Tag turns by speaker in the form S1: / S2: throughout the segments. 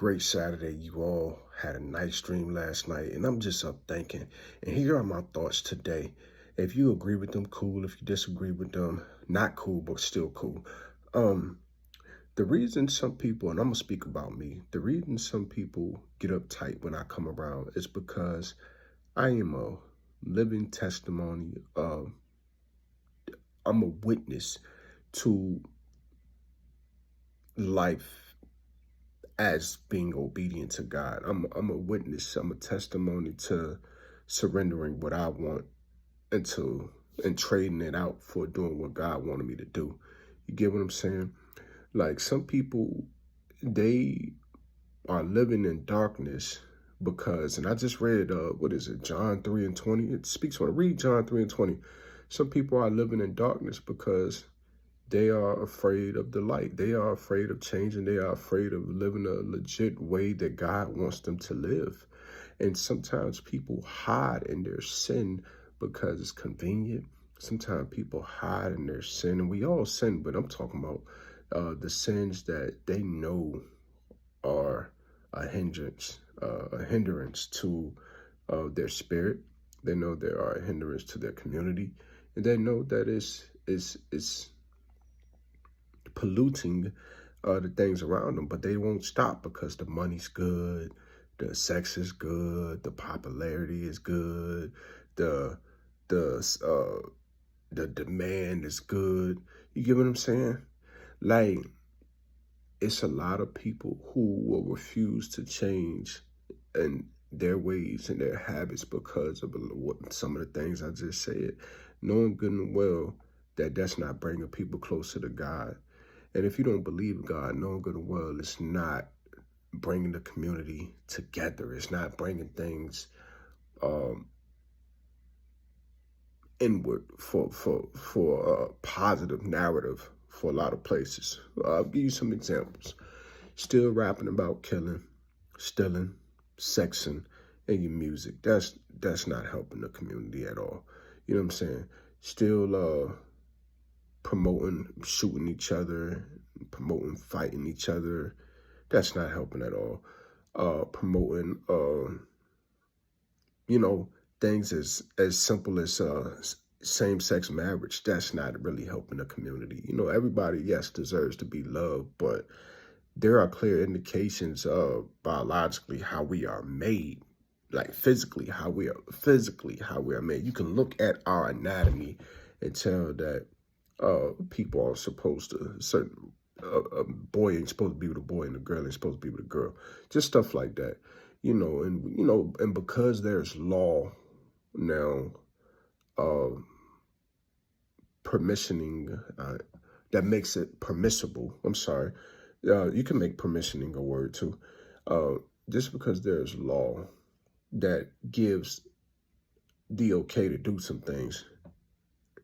S1: great Saturday. You all had a nice dream last night, and I'm just up thinking. And here are my thoughts today. If you agree with them, cool. If you disagree with them, not cool, but still cool. Um, the reason some people, and I'm gonna speak about me, the reason some people get uptight when I come around is because I am a living testimony of, I'm a witness to life as being obedient to God. I'm a witness. I'm a testimony to surrendering what I want into and trading it out for doing what God wanted me to do. You get what I'm saying? Like some people, they are living in darkness because, and I just read, what is it, John 3:20? It speaks on it. Read John 3:20. Some people are living in darkness because they are afraid of the light. They are afraid of changing. They are afraid of living a legit way that God wants them to live. And sometimes people hide in their sin because it's convenient. Sometimes people hide in their sin, and we all sin, but I'm talking about the sins that they know are a hindrance to their spirit. They know they are a hindrance to their community, and they know that it's polluting the things around them, but they won't stop because the money's good, the sex is good, the popularity is good, the the uh the demand is good. You get what I'm saying? Like, it's a lot of people who will refuse to change in their ways and their habits because of some of the things I just said, knowing good and well that that's not bringing people closer to God. And if you don't believe in God, knowing good and well, it's not bringing the community together. It's not bringing things um, inward for a positive narrative for a lot of places. I'll give you some examples. Still rapping about killing, stealing, sexing in your music. That's not helping the community at all. You know what I'm saying? Still promoting shooting each other, promoting fighting each other. That's not helping at all. Promoting, you know, things as simple as same-sex marriage. That's not really helping the community. You know, everybody, yes, deserves to be loved, but there are clear indications of biologically how we are made, like physically how we are made. You can look at our anatomy and tell that people are supposed to certain a boy ain't supposed to be with a boy and a girl ain't supposed to be with a girl. Just stuff like that, and because there's law now, uh, permissioning that makes it permissible. I'm sorry. You can make permissioning a word too. Uh, just because there's law that gives the okay to do some things,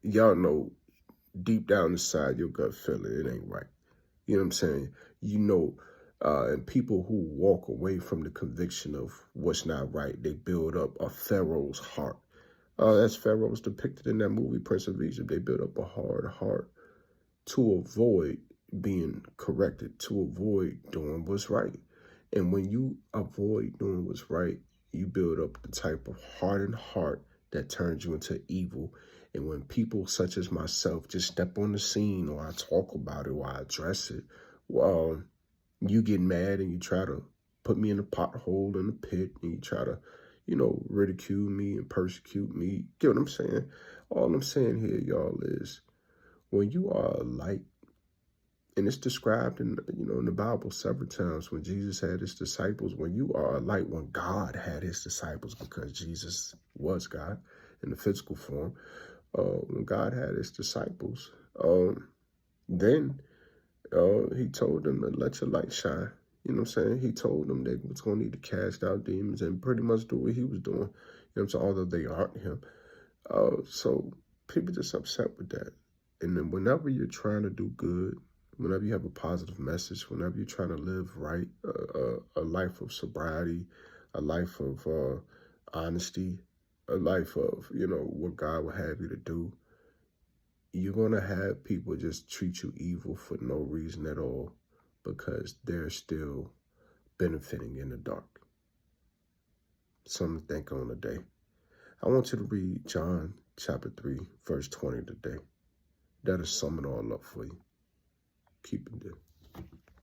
S1: y'all know deep down inside your gut feeling it ain't right. You know what I'm saying? You know, and people who walk away from the conviction of what's not right, they build up a Pharaoh's heart. As Pharaoh's depicted in that movie, Prince of Egypt, they build up a hard heart to avoid being corrected, to avoid doing what's right. And when you avoid doing what's right, you build up the type of hardened heart that turns you into evil. And when people such as myself just step on the scene, or I talk about it, or I address it, well, you get mad and you try to put me in a pothole in the pit, and you try to, ridicule me and persecute me. Get what I'm saying? All I'm saying here, y'all, is when you are a light, and it's described in the Bible several times when Jesus had his disciples. When you are a light, when God had his disciples, because Jesus was God in the physical form, when God had his disciples, then he told them to let your light shine. You know what I'm saying? He told them they was going to need to cast out demons and pretty much do what he was doing. You know what I'm saying? Although they aren't him. So people just upset with that. And then whenever you're trying to do good, whenever you have a positive message, whenever you're trying to live right, a life of sobriety, a life of honesty, a life of, what God would have you to do, you're going to have people just treat you evil for no reason at all because they're still benefiting in the dark. Something to think on today. I want you to read John chapter 3, verse 20 today. That'll sum it all up for you. Keep it there.